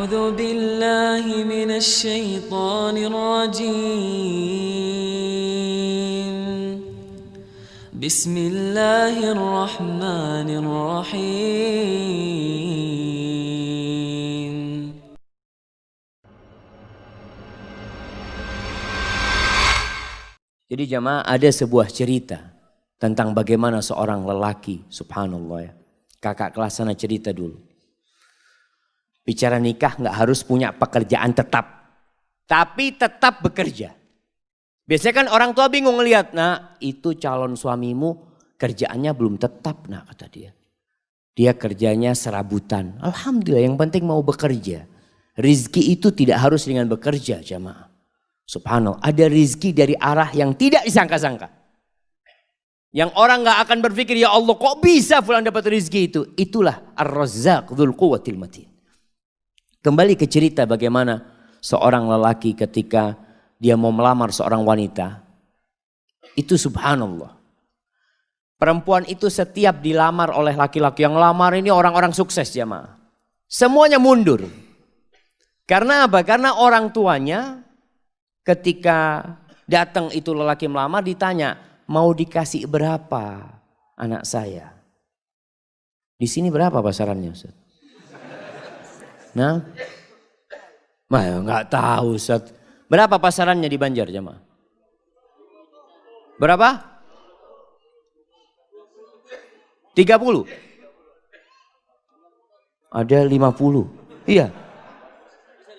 أعوذ بالله من الشيطان الرجيم بسم الله الرحمن الرحيم. Jadi jamaah, ada sebuah cerita tentang bagaimana seorang lelaki, subhanallah ya. Kakak kelas sana cerita dulu. Bicara nikah nggak harus punya pekerjaan tetap, tapi tetap bekerja. Biasanya kan orang tua bingung ngelihat, nah itu calon suamimu kerjaannya belum tetap, nah kata dia. Dia kerjanya serabutan. Alhamdulillah, yang penting mau bekerja. Rizki itu tidak harus dengan bekerja jamaah. Subhanallah, ada rizki dari arah yang tidak disangka-sangka. Yang orang gak akan berpikir, ya Allah kok bisa fulan dapat rizki itu. Itulah Ar-Razzaq Dzul Quwwatil Matin. Kembali ke cerita bagaimana seorang lelaki ketika dia mau melamar seorang wanita. Itu subhanallah. Perempuan itu setiap dilamar oleh laki-laki, yang lamar ini orang-orang sukses jamaah. Semuanya mundur. Karena apa? Karena orang tuanya ketika datang itu lelaki melamar ditanya, mau dikasih berapa anak saya? Di sini berapa pasarannya Ustaz? Nah, nggak tahu Ustaz. Berapa pasarannya di Banjar jamaah? Berapa? 30? Ada 50? Iya.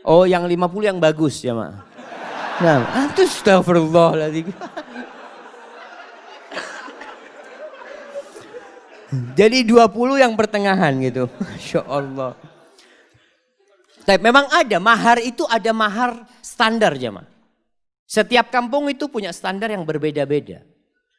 Oh, yang 50 yang bagus jamaah. Nah, astagfirullahaladzim. Jadi 20 yang pertengahan gitu. Masya Allah. Tapi memang ada, mahar itu ada mahar standar jemaah. Setiap kampung itu punya standar yang berbeda-beda.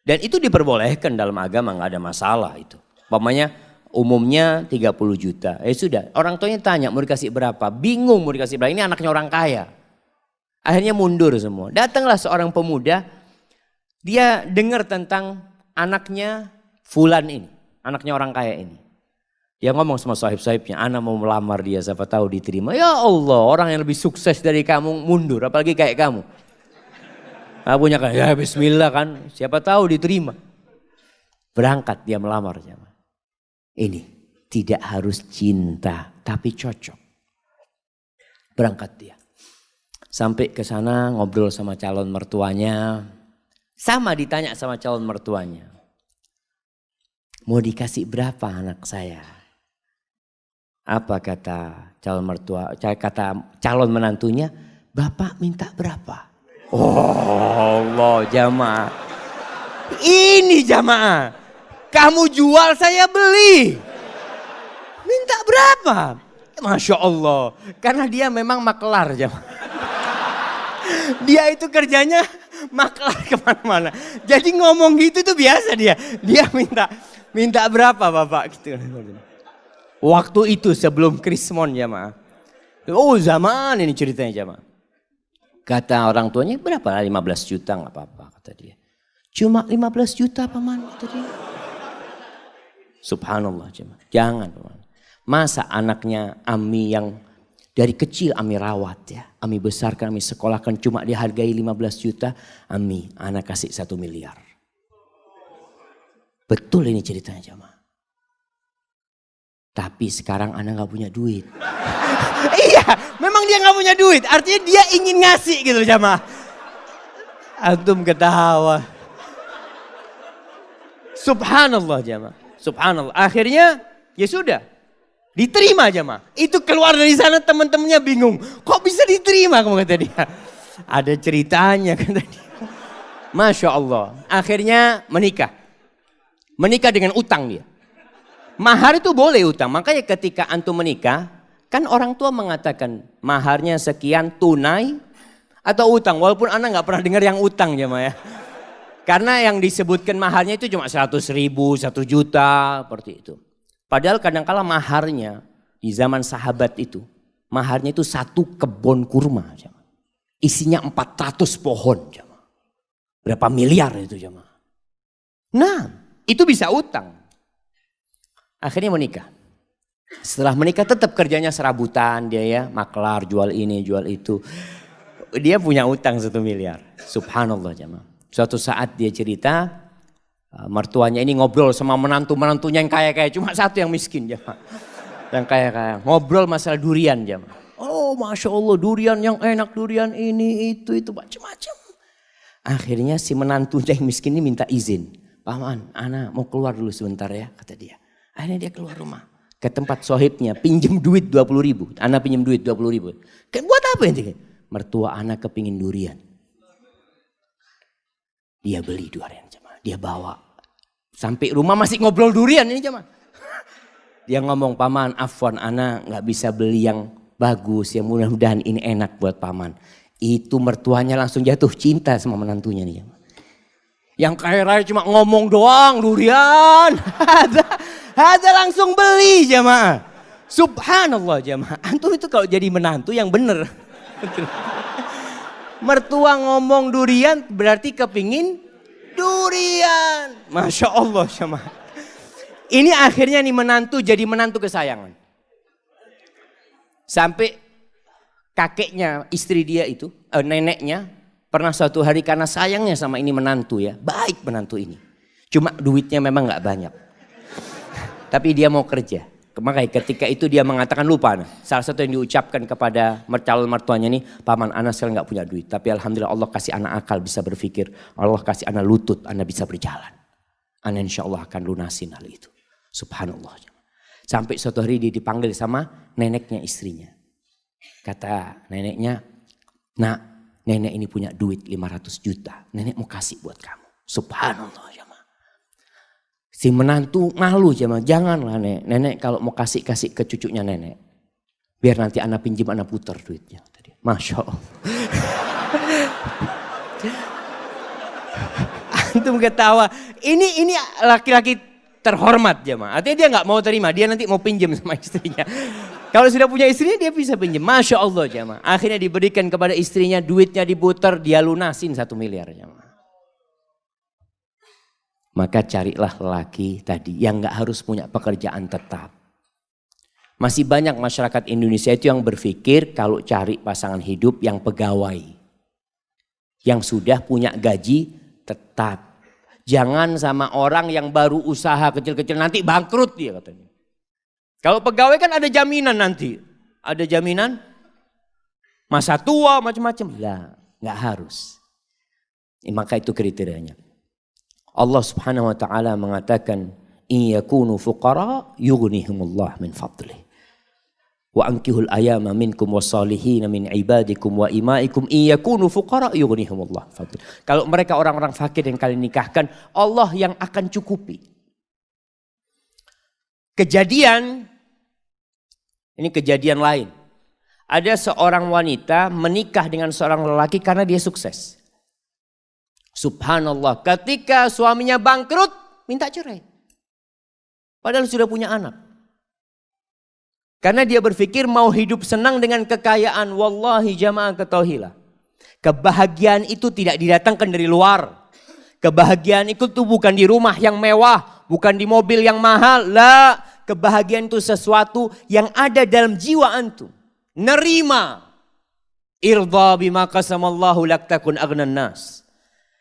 Dan itu diperbolehkan dalam agama, nggak ada masalah itu. Umpamanya umumnya 30 juta. Sudah, orang tuanya tanya mau dikasih berapa. Bingung mau dikasih berapa, ini anaknya orang kaya. Akhirnya mundur semua. Datanglah seorang pemuda, dia dengar tentang anaknya fulan ini. Anaknya orang kaya ini. Dia ngomong sama sahib-sahibnya, anak mau melamar dia, siapa tahu diterima. Ya Allah, orang yang lebih sukses dari kamu mundur, apalagi kayak kamu. Punya kayak, ya bismillah kan, siapa tahu diterima. Berangkat dia melamar. Ini tidak harus cinta, tapi cocok. Berangkat dia. Sampai ke sana ngobrol sama calon mertuanya. Sama ditanya sama calon mertuanya. Mau dikasih berapa anak saya? Apa kata calon mertua, kata calon menantunya, bapak minta berapa? Oh Allah jamaah. Ini jamaah. Kamu jual saya beli. Minta berapa? Masya Allah. Karena dia memang makelar jamaah. Dia itu kerjanya makelar kemana-mana. Jadi ngomong gitu tuh biasa dia. Dia minta berapa bapak gitu. Waktu itu sebelum Krismon jamaah. Oh zaman ini ceritanya jamaah. Kata orang tuanya berapa? 15 juta nggak apa-apa kata dia. Cuma 15 juta paman kata dia. Subhanallah jamaah. Jangan paman. Masa anaknya Ami yang dari kecil Ami rawat ya. Ami besarkan, Ami sekolahkan cuma dihargai 15 juta. Ami anak kasih 1 miliar. Betul ini ceritanya jamaah. Tapi sekarang anak gak punya duit. Iya, memang dia gak punya duit. Artinya dia ingin ngasih gitu jamaah. Antum ketawa. Subhanallah jamaah. Subhanallah. Akhirnya ya sudah. Diterima jamaah. Itu keluar dari sana teman-temannya bingung. Kok bisa diterima kamu kata dia. Ada ceritanya kata dia. Masya Allah. Akhirnya menikah. Menikah dengan utang dia. Mahar itu boleh utang. Makanya ketika antum menikah, kan orang tua mengatakan maharnya sekian tunai atau utang. Walaupun anak nggak pernah dengar yang utang jemaah ya. Karena yang disebutkan maharnya itu cuma 100.000, 1 juta, seperti itu. Padahal kadang-kala maharnya di zaman sahabat itu, maharnya itu 1 kebun kurma. Jemaah. Isinya 400 pohon. Jemaah. Berapa miliar itu jemaah. Nah, itu bisa utang. Akhirnya menikah. Setelah menikah tetap kerjanya serabutan dia ya. Maklar, jual ini, jual itu. Dia punya utang 1 miliar. Subhanallah jemaah. Suatu saat dia cerita, mertuanya ini ngobrol sama menantunya yang kaya-kaya. Cuma satu yang miskin jemaah. Yang kaya-kaya. Ngobrol masalah durian jemaah. Oh Masya Allah durian yang enak, durian ini, itu macam-macam. Akhirnya si menantunya yang miskin ini minta izin. Paman, ana mau keluar dulu sebentar ya, kata dia. Akhirnya dia keluar rumah. Ke tempat sohibnya, pinjem duit 20.000. Ana pinjem duit 20.000. Buat apa ini? Mertua ana kepingin durian. Dia beli durian jemaah. Dia bawa. Sampai rumah masih ngobrol durian ini jemaah. Dia ngomong, paman afwan ana gak bisa beli yang bagus. Ya mudah-mudahan ini enak buat paman. Itu mertuanya langsung jatuh cinta sama menantunya nih jemaah. Yang kaya raya cuma ngomong doang durian. Ada langsung beli jemaah. Subhanallah jemaah. Antum itu kalau jadi menantu yang bener. Mertua ngomong durian berarti kepingin durian. Masya Allah jemaah. Ini akhirnya nih menantu jadi menantu kesayangan. Sampai kakeknya istri dia itu, neneknya pernah suatu hari karena sayangnya sama ini menantu ya. Baik menantu ini. Cuma duitnya memang gak banyak. Tapi dia mau kerja. Makanya ketika itu dia mengatakan lupa. Salah satu yang diucapkan kepada calon mertuanya ini. Paman ana sekarang gak punya duit. Tapi alhamdulillah Allah kasih anak akal bisa berpikir. Allah kasih anak lutut, anak bisa berjalan. Anak insya Allah akan lunasin hal itu. Subhanallah. Sampai suatu hari dia dipanggil sama neneknya istrinya. Kata neneknya, nak nenek ini punya duit 500 juta. Nenek mau kasih buat kamu. Subhanallah. Si menantu malu jemaah, janganlah nenek kalau mau kasih ke cucunya nenek. Biar nanti anak pinjam anak putar duitnya. Masya Allah. Antum ketawa, ini laki-laki terhormat jemaah. Artinya dia nggak mau terima, dia nanti mau pinjam sama istrinya. Kalau sudah punya istrinya dia bisa pinjam. Masya Allah jemaah. Akhirnya diberikan kepada istrinya, duitnya diputar, dia lunasin 1 miliar jemaah. Maka carilah lelaki tadi yang gak harus punya pekerjaan tetap. Masih banyak masyarakat Indonesia itu yang berpikir kalau cari pasangan hidup yang pegawai. Yang sudah punya gaji tetap. Jangan sama orang yang baru usaha kecil-kecil nanti bangkrut dia katanya. Kalau pegawai kan ada jaminan nanti. Ada jaminan masa tua macam-macam. Lah gak harus. Maka itu kriterianya. Allah Subhanahu wa taala mengatakan in yakunu fuqara yughnihimullah min fadlih wa ankihul ayama minkum wassalihin min ibadikum wa imaikum in yakunu fuqara yughnihimullah fadlih. Kalau mereka orang-orang fakir yang kalian nikahkan, Allah yang akan cukupi. Kejadian ini kejadian lain. Ada seorang wanita menikah dengan seorang lelaki karena dia sukses. Subhanallah, ketika suaminya bangkrut, minta cerai. Padahal sudah punya anak. Karena dia berpikir mau hidup senang dengan kekayaan. Wallahi jamaah ketahuilah. Kebahagiaan itu tidak didatangkan dari luar. Kebahagiaan itu tuh bukan di rumah yang mewah. Bukan di mobil yang mahal. La, kebahagiaan itu sesuatu yang ada dalam jiwa antum. Nerima. Irda bima qasamallahu lak takun aghnan nas.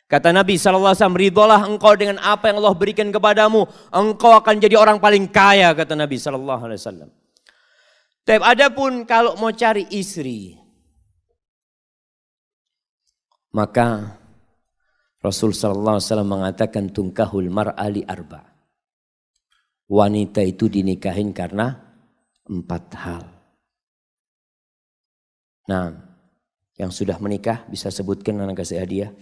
Kata Nabi SAW, ridholah engkau dengan apa yang Allah berikan kepadamu. Engkau akan jadi orang paling kaya, kata Nabi SAW. Tapi adapun kalau mau cari istri, maka Rasul SAW mengatakan tungkahul mar'ali arba. Wanita itu dinikahin karena 4 hal. Nah, yang sudah menikah bisa sebutkan anak kasih hadiah.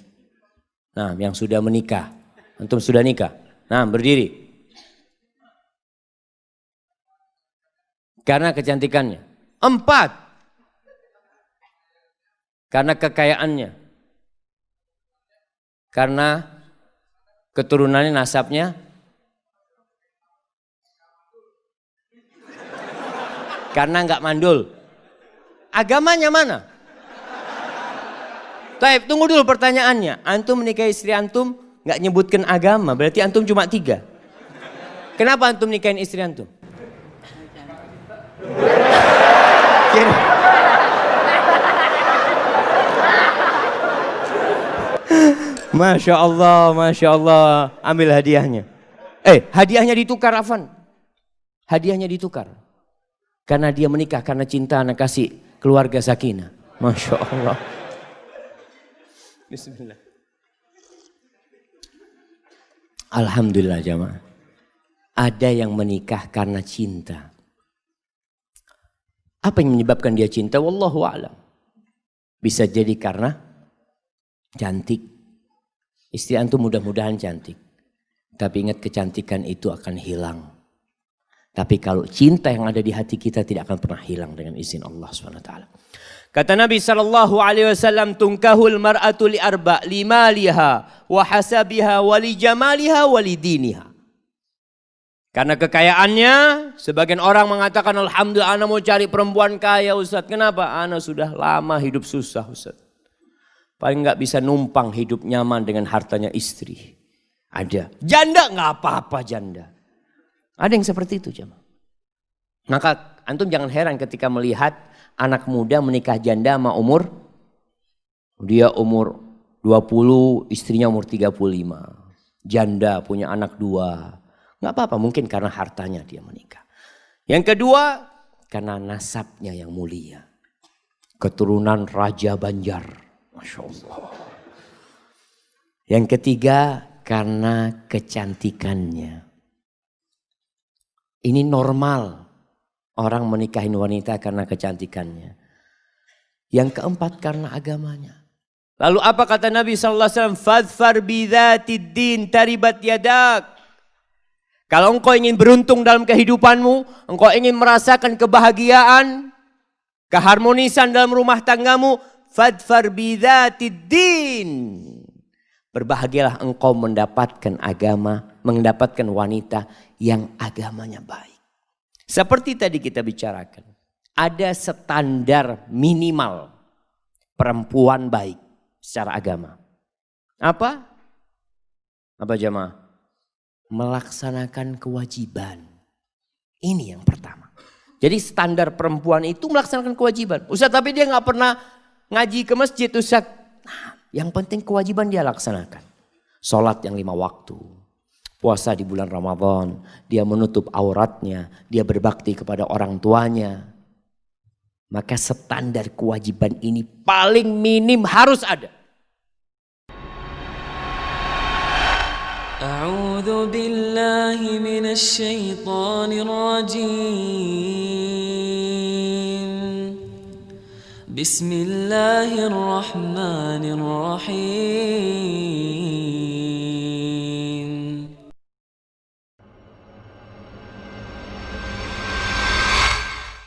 Nah, yang sudah menikah. Antum sudah nikah. Nah, berdiri. Karena kecantikannya. 4. Karena kekayaannya. Karena keturunannya, nasabnya. Karena enggak mandul. Agamanya mana? Taib, tunggu dulu pertanyaannya. Antum menikahi istri antum nggak nyebutkan agama, berarti antum cuma 3. Kenapa antum nikahin istri antum? Masya Allah, Masya Allah. Ambil hadiahnya. Hadiahnya ditukar, Afan. Hadiahnya ditukar. Karena dia menikah karena cinta, anak kasih keluarga sakinah. Masya Allah. Bismillah. Alhamdulillah jamaah. Ada yang menikah karena cinta. Apa yang menyebabkan dia cinta? Wallahu a'lam. Bisa jadi karena cantik. Istri antum mudah-mudahan cantik. Tapi ingat, kecantikan itu akan hilang. Tapi kalau cinta yang ada di hati kita tidak akan pernah hilang dengan izin Allah SWT. Kata Nabi SAW, tunkahul mar'atu li arba' limaliha wa hasabiha wa li jamaliha wa li diniha. Karena kekayaannya, sebagian orang mengatakan, alhamdulillah ana mau cari perempuan kaya Ustaz. Kenapa? Ana sudah lama hidup susah Ustaz. Paling nggak bisa numpang hidup nyaman dengan hartanya istri. Ada. Janda nggak apa-apa janda. Ada yang seperti itu jemaah. Maka antum jangan heran ketika melihat anak muda menikah janda sama umur. Dia umur 20, istrinya umur 35. Janda punya anak 2. Nggak apa-apa, mungkin karena hartanya dia menikah. Yang kedua, karena nasabnya yang mulia. Keturunan Raja Banjar. Masya Allah. Yang ketiga, karena kecantikannya. Ini normal orang menikahin wanita karena kecantikannya. Yang keempat, karena agamanya. Lalu apa kata Nabi SAW? Fadfar bidhatid din taribat yadak. Kalau engkau ingin beruntung dalam kehidupanmu, engkau ingin merasakan kebahagiaan, keharmonisan dalam rumah tanggamu, fadfar bidhatid din. Berbahagialah engkau mendapatkan agama, mendapatkan wanita yang agamanya baik. Seperti tadi kita bicarakan, ada standar minimal perempuan baik secara agama. Apa? Apa jemaah? Melaksanakan kewajiban. Ini yang pertama. Jadi standar perempuan itu melaksanakan kewajiban. Ustaz, tapi dia nggak pernah ngaji ke masjid Ustaz. Nah, yang penting kewajiban dia laksanakan. Sholat yang 5 waktu. Puasa di bulan Ramadan. Dia menutup auratnya. Dia berbakti kepada orang tuanya. Maka standar kewajiban ini paling minim harus ada. A'udzu billahi minasy syaithanir rajim. Bismillahirrahmanirrahim.